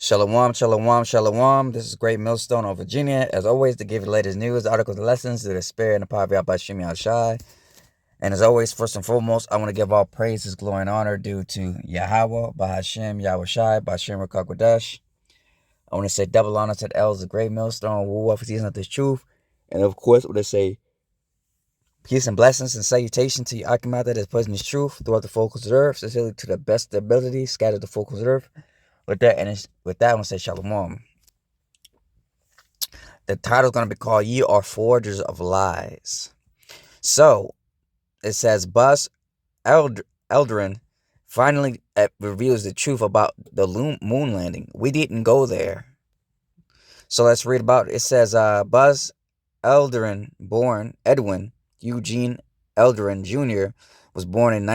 Shalom, shalom, shalom. This is Great Millstone of Virginia. As always, to give you the latest news, articles, and lessons to the spirit and the power of Hashem Shai. And as always, first and foremost, I want to give all praises, glory, and honor due to Yahweh, Bahashem, Yahweh Shai, Bahashem Rakakodesh. I want to say double honor to the elders of Great Millstone, who are for season of this truth. And of course, I want to say peace and blessings and salutation to Yakimata that is present this truth throughout the focus of the earth, sincerely to the best of the ability, scattered the focus of the earth. With that, I want to say shalom. The title is going to be called "Ye Are Forgers of Lies." So it says Buzz Aldrin finally reveals the truth about the moon landing. We didn't go there. So let's read about it. It says Buzz Aldrin, born Edwin Eugene Aldrin Jr., was born in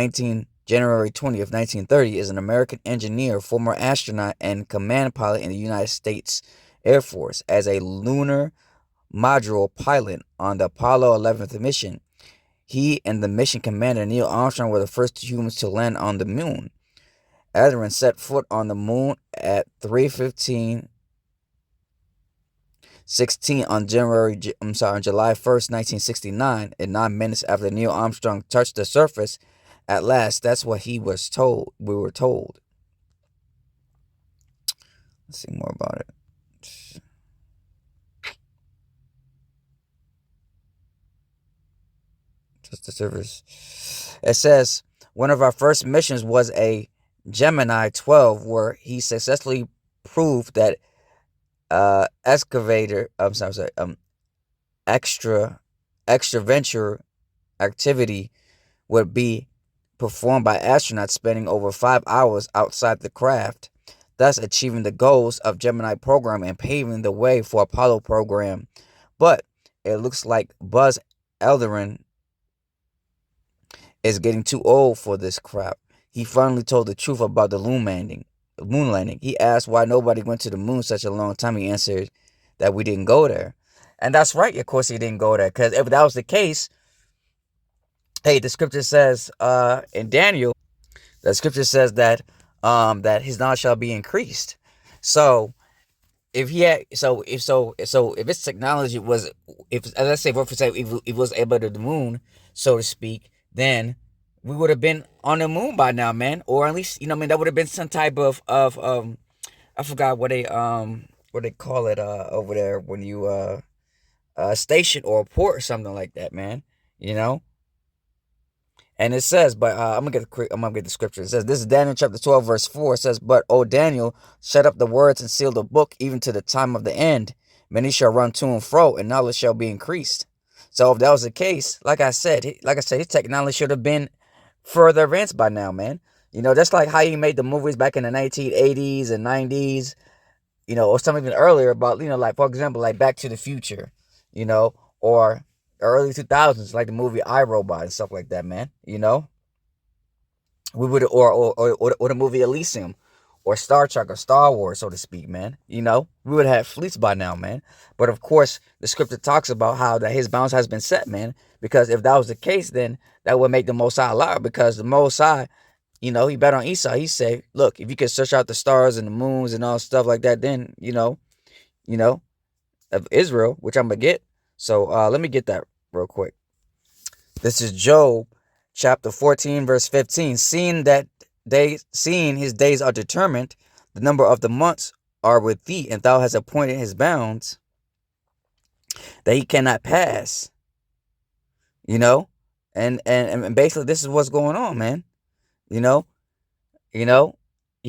January 20th, 1930, is an American engineer, former astronaut, and command pilot in the United States Air Force. As a lunar module pilot on the Apollo 11th mission, he and the mission commander Neil Armstrong were the first humans to land on the moon. Aldrin set foot on the moon at 3:15:16 on July 1st, 1969, and 9 minutes after Neil Armstrong touched the surface. At last, that's what we were told. Let's see more about it. Just the surface. It says, one of our first missions was a Gemini 12, where he successfully proved that extraventure activity would be performed by astronauts spending over 5 hours outside the craft, thus achieving the goals of Gemini program and paving the way for Apollo program. But it looks like Buzz Aldrin is getting too old for this crap. He finally told the truth about the moon landing. He asked why nobody went to the moon such a long time. He answered that we didn't go there. And that's right, of course he didn't go there, because if that was the case, hey, the scripture says in Daniel, the scripture says that that his knowledge shall be increased. So if he had, if his technology was, if let's say, if it was able to the moon, so to speak, then we would have been on the moon by now, man. Or at least, that would have been some type of I forgot what they call it over there when you station or a port or something like that, man. And it says, but I'm gonna get the scripture. It says, this is Daniel chapter 12, verse 4. It says, but O Daniel, shut up the words and seal the book even to the time of the end. Many shall run to and fro, and knowledge shall be increased. So if that was the case, like I said, his technology should have been further advanced by now, man. Just like how he made the movies back in the 1980s and 90s, or something even earlier about, like, for example, like Back to the Future, or early 2000s, like the movie iRobot and stuff like that, man. We would, or the movie Elysium, or Star Trek, or Star Wars, so to speak, man. We would have fleets by now, man. But of course, the scripture talks about how that his bounds has been set, man. Because if that was the case, then that would make the Most High a liar. Because the Most High, he bet on Esau. He said, look, if you can search out the stars and the moons and all stuff like that, then, of Israel, which I'm going to get. So let me get that real quick. This is Job chapter 14, verse 15. Seeing his days are determined, the number of the months are with thee, and thou hast appointed his bounds that he cannot pass. And basically this is what's going on, man. He's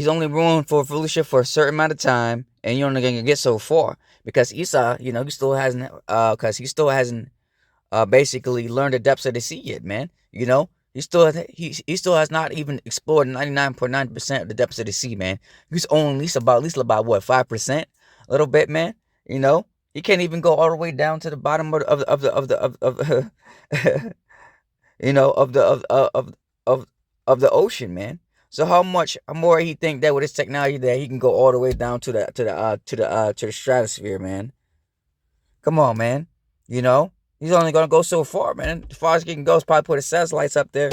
only room for fellowship for a certain amount of time, and you're only gonna get so far. Because Esau, he still hasn't basically learned the depths of the sea yet, man. He still has not even explored 99.9% of the depths of the sea, man. He's only at least about what, 5%, a little bit, man. He can't even go all the way down to the bottom of the ocean, man. So how much more he think that with his technology that he can go all the way down to the stratosphere, man? Come on, man. He's only gonna go so far, man. As far as he can go is probably put his satellites up there,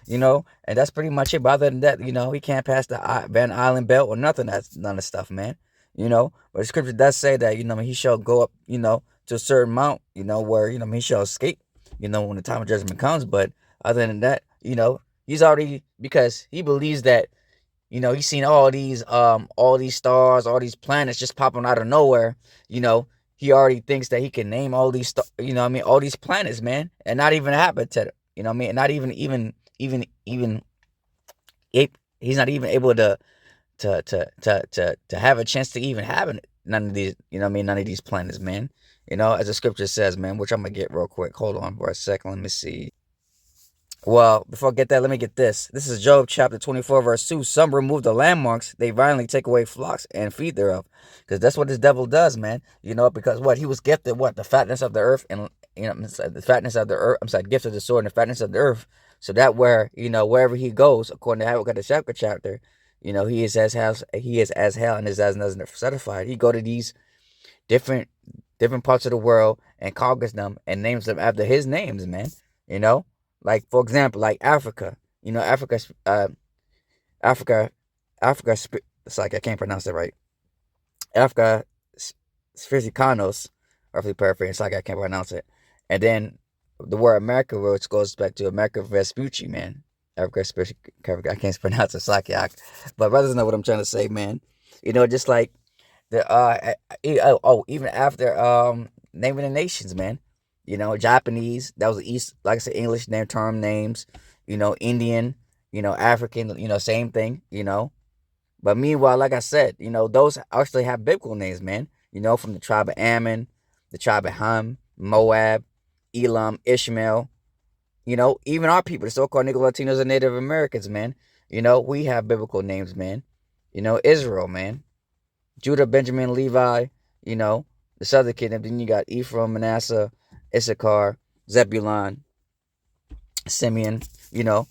and that's pretty much it. But other than that, he can't pass the Van Island Belt or nothing. That's none of the stuff, man. you know. But the scripture does say that, he shall go up, to a certain mount, where, he shall escape, when the time of judgment comes. But other than that, he's already, because he believes that, he's seen all these stars, all these planets just popping out of nowhere, you know. He already thinks that he can name all these, all these planets, man, and not even happen to them, and not even he's not even able to have a chance to even have none of these, none of these planets, man. As the scripture says, man, which I'm gonna get real quick. Hold on for a second. Let me see. Well, before I get that, let me get this. This is Job chapter 24, verse 2. Some remove the landmarks, they violently take away flocks and feed thereof. Because that's what this devil does, man. Because what? He was gifted what? The fatness of the earth and, the fatness of the earth. I'm sorry, gift of the sword and the fatness of the earth. So that wherever he goes, according to Habakkuk the second chapter, he is as hell and is as nothing certified. He go to these different parts of the world and conquers them and names them after his names, man. You know, like for example, like Africa. Africa, Africa. It's like I can't pronounce it right. Africa Sphericanos, roughly paraphrasing. It's like I can't pronounce it. And then the word America, which goes back to America Vespucci, man. Africa I can't pronounce it. Slack, but brothers know what I'm trying to say, man. Just like the even after naming the nations, man. Japanese, that was the East, like I said, English name term names, Indian, African, same thing, But meanwhile, like I said, those actually have biblical names, man. From the tribe of Ammon, the tribe of Ham, Moab, Elam, Ishmael, even our people, the so-called Negro Latinos and Native Americans, man. We have biblical names, man. Israel, man. Judah, Benjamin, Levi, the southern kingdom. Then you got Ephraim, Manasseh, Issachar, Zebulun, Simeon,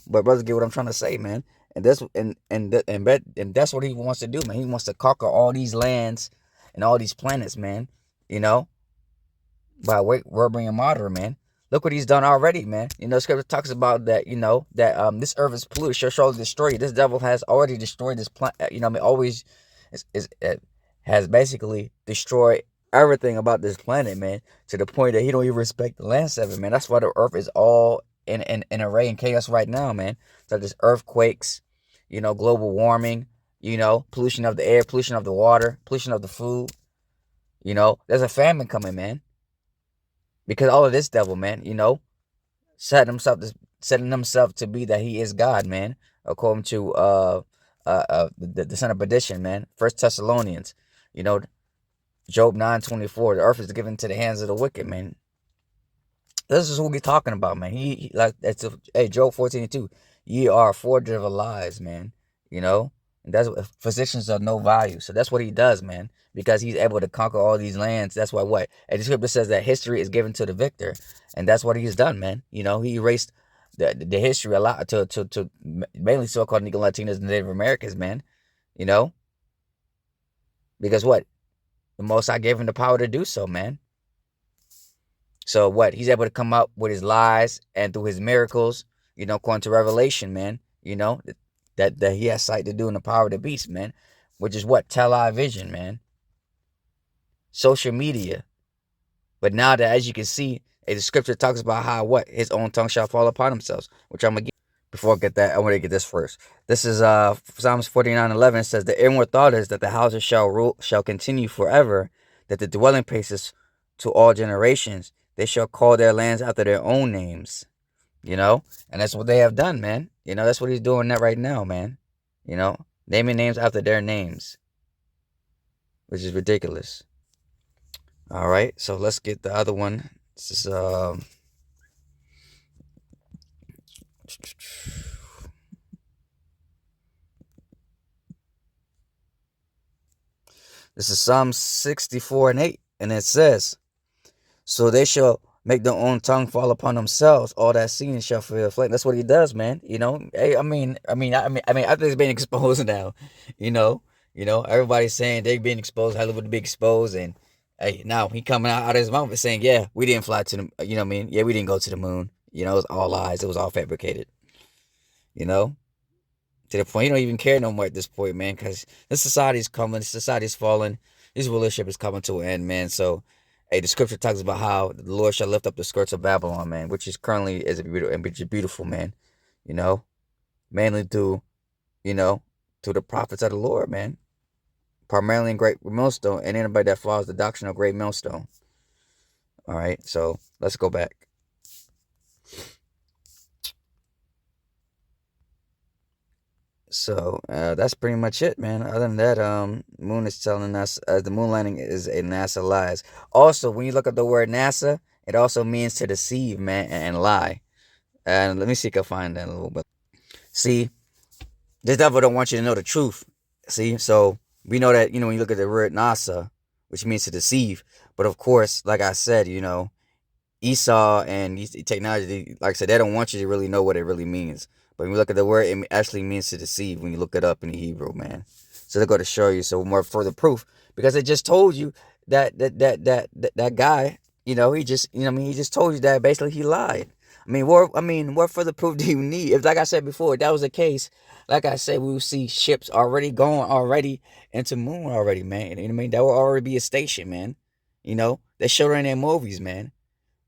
But brothers, get what I'm trying to say, man. And that's what he wants to do, man. He wants to conquer all these lands and all these planets, man. By robbery and murder, man. Look what he's done already, man. Scripture talks about that, that this earth is polluted, shall surely destroy you. This devil has already destroyed this planet. Always has basically destroyed everything about this planet, man, to the point that he don't even respect the land seven, man. That's why the earth is all in array and chaos right now, man. So there's earthquakes, global warming, pollution of the air, pollution of the water, pollution of the food. There's a famine coming, man. Because all of this devil, man, setting himself to be that he is God, man, according to the son of perdition, man. First Thessalonians, Job 9:24. The earth is given to the hands of the wicked, man. This is who we're talking about, man. He like that's Job 14:2. Ye are forgers of lies, man. And that's what physicians of no value. So that's what he does, man. Because he's able to conquer all these lands. That's why what? And the scripture says that history is given to the victor. And that's what he's done, man. He erased the history a lot to mainly so-called Negro Latinos and Native Americans, man. Because what? The Most High gave him the power to do so, man. So what? He's able to come up with his lies and through his miracles, according to Revelation, man, that he has sight to do in the power of the beast, man, which is what? Television, man. Social media. But now that, as you can see, the scripture talks about how what? His own tongue shall fall upon himself, which I'm going to get. Before I get that, I want to get this first. This is Psalms 49:11. It says, the inward thought is that the houses shall continue forever, that the dwelling places to all generations. They shall call their lands after their own names. And that's what they have done, man. That's what he's doing that right now, man. Naming names after their names, which is ridiculous. All right, so let's get the other one. This is Psalm 64:8, and it says, so they shall make their own tongue fall upon themselves. All that seen shall feel flame. That's what he does, man. Hey, I mean, after it's being exposed now, everybody's saying they being exposed, Hollywood to be exposed, and hey, now he coming out of his mouth and saying, yeah, we didn't fly to the, yeah, we didn't go to the moon. It was all lies. It was all fabricated. To To the point he don't even care no more at this point, man, because this society's coming, this society's falling, this rulership is coming to an end, man. So, hey, the scripture talks about how the Lord shall lift up the skirts of Babylon, man, which is currently is a beautiful, which is beautiful, man. You know, mainly through, you know, through the prophets of the Lord, man. Primarily in Great Millstone, and anybody that follows the doctrine of Great Millstone. All right, so let's go back. So that's pretty much it, man. Other than that, Moon is telling us the moon landing is a NASA lies. Also, when you look at the word NASA, it also means to deceive, man, and lie. And let me see if I can find that a little bit. See, this devil don't want you to know the truth. See, so we know that when you look at the word NASA, which means to deceive. But of course, like I said, Esau and technology, like I said, they don't want you to really know what it really means. But when you look at the word, it actually means to deceive when you look it up in the Hebrew, man. So they're going to show you some more further proof because they just told you that guy, he just, he just told you that basically he lied. What further proof do you need? If, like I said before, if that was the case, like I said, we would see ships already going already into moon already, man. You know what I mean? That would already be a station, man. They showed it in their movies, man.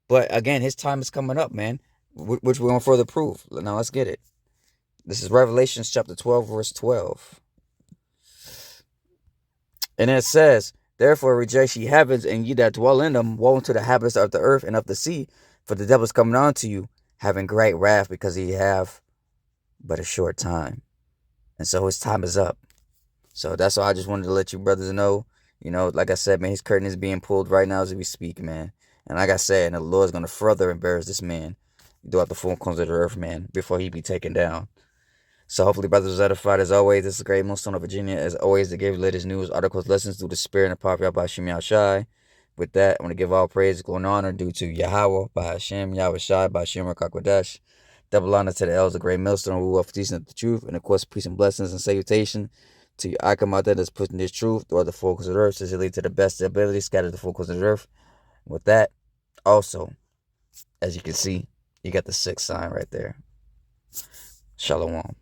But again, his time is coming up, man, which we're going to further prove. Now let's get it. This is Revelations chapter 12, verse 12. And it says, therefore rejoice ye heavens, and ye that dwell in them. Woe unto the habitants of the earth and of the sea, for the devil is coming on to you, having great wrath, because he have but a short time. And so his time is up. So that's all I just wanted to let you brothers know. Like I said, man, his curtain is being pulled right now as we speak, man. And like I said, and the Lord is going to further embarrass this man throughout the four corners of the earth, man, before he be taken down. So hopefully, brothers, are edified. As always, this is Great Millstone of Virginia. As always, to give latest news, articles, lessons through the spirit and the power of Yahweh Hashem Yahushai. With that, I want to give all praise, glory, and honor due to Yahweh, by Hashem, Yahweh Shai, by Hashem, Rakakwadash. Double honor to the elders of Great Millstone who are teaching the truth. And of course, peace and blessings and salutation to your icon out there that's pushing this truth throughout the four corners of the earth, to lead to the best ability, scatter the four corners of the earth. With that, also, as you can see, you got the 6th sign right there. Shalom.